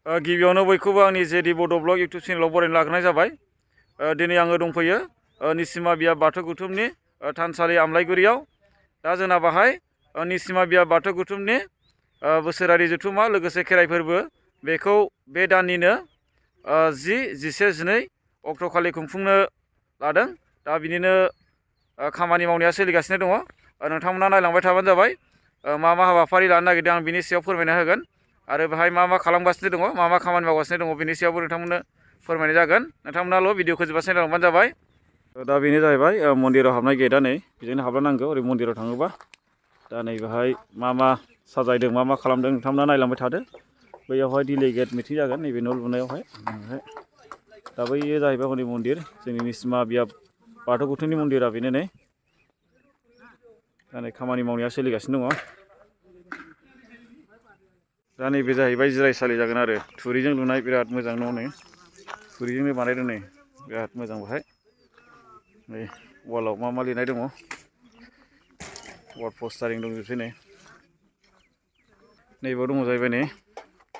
गिबियावनो बयखौबो आंनि जेडि बड' ब्लग इउटुब चेनेलाव बरायनो लाग्रोनाय जाबाय। दिनै आङो दंफैयो निसिमा बिया बाथौ गुथुमनि थानसालि आमलायगुरियाव। दा जोंना बाहाय निसिमा बिया बाथौ गुथुमनि बोसोरारि जथुम्मा लोगोसे खेराइ फोरबो बेखौ बे दाननिनो 10, 11, 12 अक्ट'खालि खुंफुंनो लादों। दा बिनिनो खामानि मावनाया सोलिगासिनो दङ। नोंथांमोना नायलांबाय थाबानो जाबाय। मा हाबाफारि लानो नागिरदों आं बिनि सायाव फोरमायना होगोन आरो बेहाय मा खालामगासिनो दङ, मा खामानि मावगासिनो दङ बेनि सायावबो नोंथांमोननो फोरमायनाय जागोन। नोंथांमोनाल' भिडिअखौ जोबजासिम नायलांबानो जाबाय। दा बेनो जाहैबाय मन्दिराव हाबनाय गेटआ नै बिजोंनो हाबलांनांगौ ओरै मन्दिराव थाङोबा। दा नै बेहाय मा साजायदों मा खालामदों नोंथांमोना नायलांबाय थादो। बैयावहाय डिलिगेट मिटिं जागोन नैबे न' लुनायावहाय। दा बैयो जाहैबाय हनै मन्दिर जोंनि निसिमा बिया बाथौ गुथुमनि मन्दिरा बेनो नै। दा नै खामानि मावनाया सोलिगासिनो दङ। दा नैबे जाहैबाय जिरायसालि जागोन आरो थुरिजों लुनाय बिराद मोजां न' नै थुरिजोंनो बानायदों नै बिराद मोजां बेहाय। नै वालाव मा लिरनाय दङ, वाल पस्टारिं दंजोबसै नै। नैबाव दङ जाहैबाय नै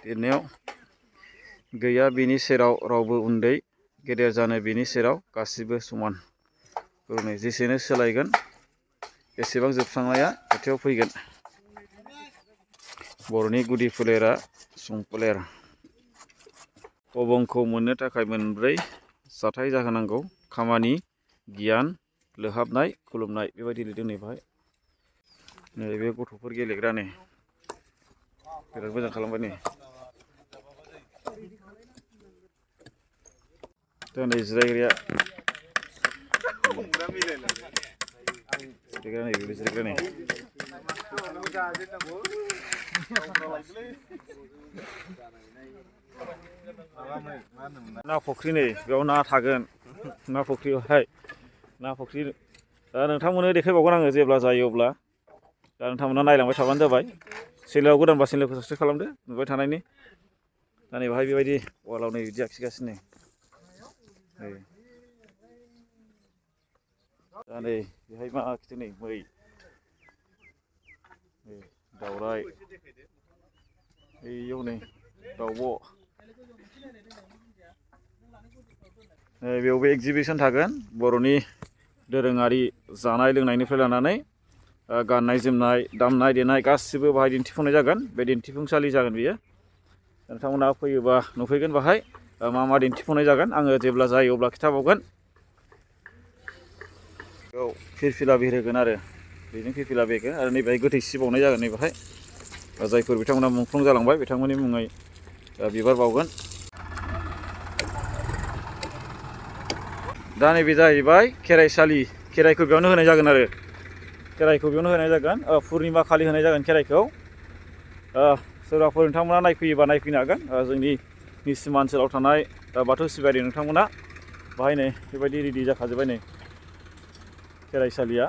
लिरनायाव गैया बिनि सेराव रावबो उन्दै, गेदेर जानो बिनि सेराव गासिबो समान। नै जेसेनो सोलायगोन एसेबां जोबस्रांनाया खाथियाव फैगोन। बर'नि गुदि फोलेरा संफोलेर। अबंखौ मोननो थाखाय मोनब्रै जाथाय जाहोनांगौ, खामानि, गियान, लोहाबनाय, खुलुमनाय। बेबायदि लिरदों नै बेहाय। नैबे गथ'फोर गेलेग्रा नै बिराद मोजां खालामबाय नै। दा नै जिरायग्राया जिरायग्रा नै ना फुख्रि नै बेयाव ना थागोन। ना फुख्रियावहाय ना फुख्रि दा नोंथांमोननो देखायबावगोन आङो जेब्ला जायो अब्ला। दा नोंथांमोना नायलांबाय थाबानो जाबाय। चेनेलाव गोदानबा चेनेलखौ साबसक्राइब खालामदो नुबाय थानायनि। दा नै बेहाय बेबायदि वालाव नै बिदि आखिगासिनो। दा नै बेहाय मा आखिदों नै मै, दावराइ, बैयाव नै दाउब'। बेयावबो एक्जिबिसन थागोन बर'नि दोरोङारि जानाय लोंनायनिफ्राय लानानै गाननाय जोमनाय, दामनाय देनाय गासिबो बाहाय दिन्थिफुंनाय जागोन। बे दिन्थिफुंसालि जागोन बियो। नोंथांमोना फैयोबा नुफैगोन बाहाय मा दिन्थिफुंनाय जागोन। आङो जेब्ला जायो अब्ला खिन्थाबावगोन। औ फिरफिला बिरहोगोन आरो बेजों फिरफिला बेरगोन आरो नैबेहाय गोथै सि बावनाय जागोन नैबेहाय। जायफोर बिथांमोना मुंख्लं जालांबाय बिथांमोननि मुङै बिबार बावगोन। दा नैबे जाहैबाय खेराइसालि। खेराइखौ बेयावनो होनाय जागोन आरो खेराइखौ बेयावनो होनाय जागोन। पुर्निमा खालि होनाय जागोन खेराइखौ। सोरबाफोर नोंथांमोना नायफैयोबा नायफैनो हागोन। जोंनि निसिमा ओनसोलाव थानाय बाथौ सिबियारि नोंथांमोना बाहाय नै बेबायदि रेडि जाखाजोब्बाय नै खेराइसालिया।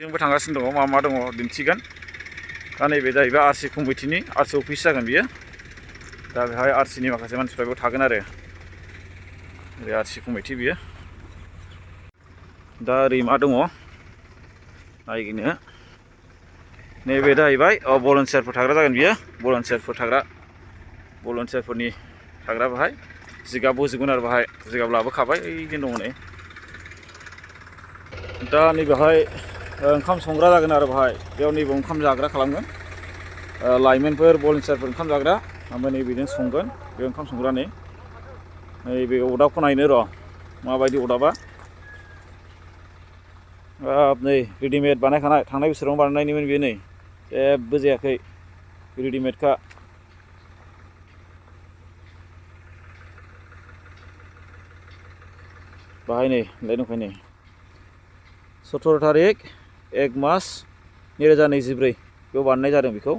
जोंबो थांगासिनो दङ मा दङ दिन्थिगोन। दा नैबे जाहैबाय आरसि कमिटिनि आरसि अफिस जागोन बियो। दा बेहाय आरसिनि माखासे मानसिफ्राबो थागोन आरो ओरै आरसि कमिटि बियो। दा ओरै मा दङ नायनो, नैबे जाहैबाय भलन्टियारफोर थाग्रा जागोन बियो। भलन्टियारफोरनि थाग्रा बाहाय जिगाब होजोबगोन आरो बाहाय जिगाब लाबोखाबाय ओइदिन दङ नै। दा नैबेहाय ओंखाम संग्रा जागोन आरो बाहाय बेयाव नैबे ओंखाम जाग्रा खालामगोन। लाइमोनफोर भलन्टियारफोर ओंखाम जाग्रा ओमफ्राय नैबेजों संगोन। बे ओंखाम संग्रा नैबे अरदाबखौ नायनो र' माबायदि अरदाबा। नै रेडिमेड बानायखानाय थांनाय बोसोरावनो बानायनायनिमोन बेयो नै जेबो जायाखै रेडिमेडखा। बाहाय नै लाय दंखायो नै 17 थारिख 1 मास 2024 बेयाव बानायनाय जादों बेखौ।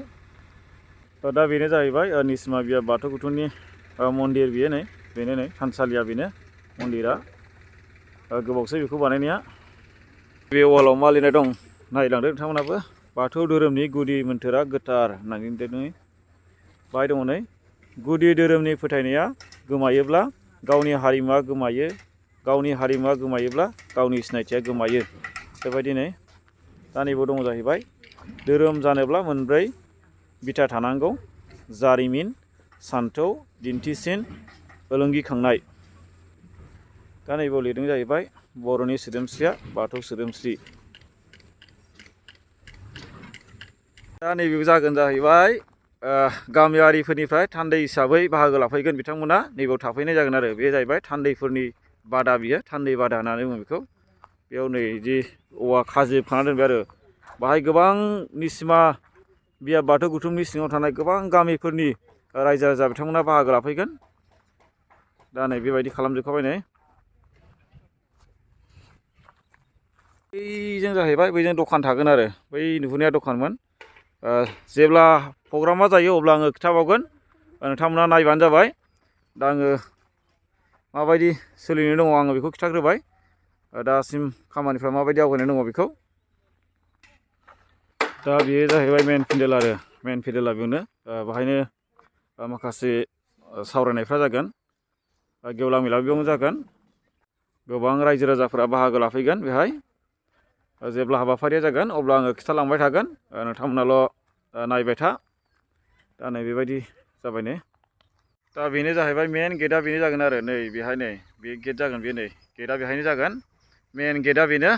दा बेनो जाहैबाय निसिमा बिया बाथौ गुथुमनि मन्दिर बियो नै बेनो नै थानसालिया बेनो मन्दिरा। गोबावसै बेखौ बानायनाया। बे वालाव मा लिरनाय दं नायलांदो नोंथांमोनाबो। बाथौ धोरोमनि गुदि मोन्थोरा गोथार होननानै लिरदों। बाहाय दङ नै गुदि धोरोमनि फोथायनाया गोमायोब्ला गावनि हारिमुवा गोमायो, गावनि हारिमुवा गोमायोब्ला गावनि सिनायथिया गोमायो। बेबायदि नै दा नैबो दङ जाहैबाय धोरोम जानोब्ला मोनब्रै बिथा थानांगौ, जारिमिन, सान्थौ, दिन्थिसिन, ओलोंगिखांनाय। दा नैबेयाव लिरदों जाहैबाय बर'नि सोदोमस्रिया बाथौ सोदोमस्रि। दा नैबेयाव जागोन जाहैबाय गामियारिफोरनिफ्राय थान्दै हिसाबै बाहागो लाफैगोन बिथांमोना नैबेयाव थाफैनाय जागोन आरो बे जाहैबाय थान्दैफोरनि बादा बियो थान्दै बादा होननानै बुङो बेखौ। बेयाव नै बिदि औवा खाजोबखाना दोनबाय आरो बाहाय गोबां निसिमा बिया बाथौ गौथुमनि सिङाव थानाय गोबां गामिफोरनि रायजो राजा बिथांमोना बाहागो लाफैगोन। दा नै बेबायदि खालामजोबखाबाय नै। बैजों जाहैबाय बैजों दखान थागोन आरो बै नुहुरनाया दखानमोन। जेब्ला प्रग्रामा जायो अब्ला आङो खिथाबावगोन, नोंथांमोना नायबानो जाबाय। दा आङो माबायदि सोलिनो दङ आङो बेखौ खिथाग्रोबाय, दासिम खामानिफ्रा माबायदि आवगायनाय दङ बेखौ। दा बेयो जाहैबाय मेन पेन्डेल आरो मेन पेन्डेला बेयावनो बाहायनो माखासे सावरायनायफ्रा जागोन, गेवलां मेला बेयावनो जागोन। गोबां रायजो राजाफोरा बाहागो लाफैगोन बेहाय। जेब्ला हाबाफारिया जागोन अब्ला आङो खिथालांबाय थागोन, नोंथांमोनाल' नायबाय था। दा नै बेबायदि जाबाय नै। दा बेनो जाहैबाय मेन गेटआ बेनो जागोन आरो नै बेहाय नै बे गेट जागोन, बे नै गेटआ बेहायनो जागोन। मेन गेटआ बेनो।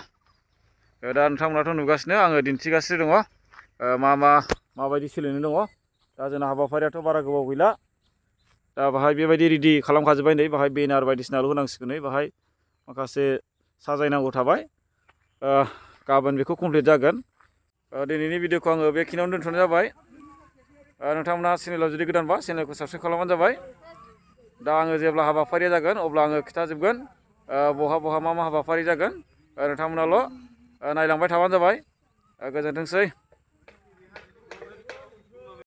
दा नोंथांमोनाथ' नुगासिनो आङो दिन्थिगासिनो दङ माबायदि सोलिनो दङ। दा जोंना हाबाफारियाथ' बारा गोबाव गैला। दा बाहाय बेबायदि रेडि खालामखाजोब्बाय नै, बाहाय बेनार बायदिसिनाल' होनांसिगोन नै, बाहाय माखासे साजायनांगौ थाबाय। गाबोन बेखौ कमप्लिट जागोन। दिनैनि भिडिअखौ आङो बेखिनियावनो दोनथ'नाय जाबाय। नोंथांमोना चेनेलाव जुदि गोदानबा चेनेलखौ साबस्क्राइब खालामबानो जाबाय। दा आङो जेब्ला हाबाफारिया जागोन अब्ला आङो खिथाजोबगोन, बहा बहा मा मा हाबाफारि जागोन। नोंथांमोनाल' नायलांबाय थाबानो जाबाय। गोजोनथोंसै।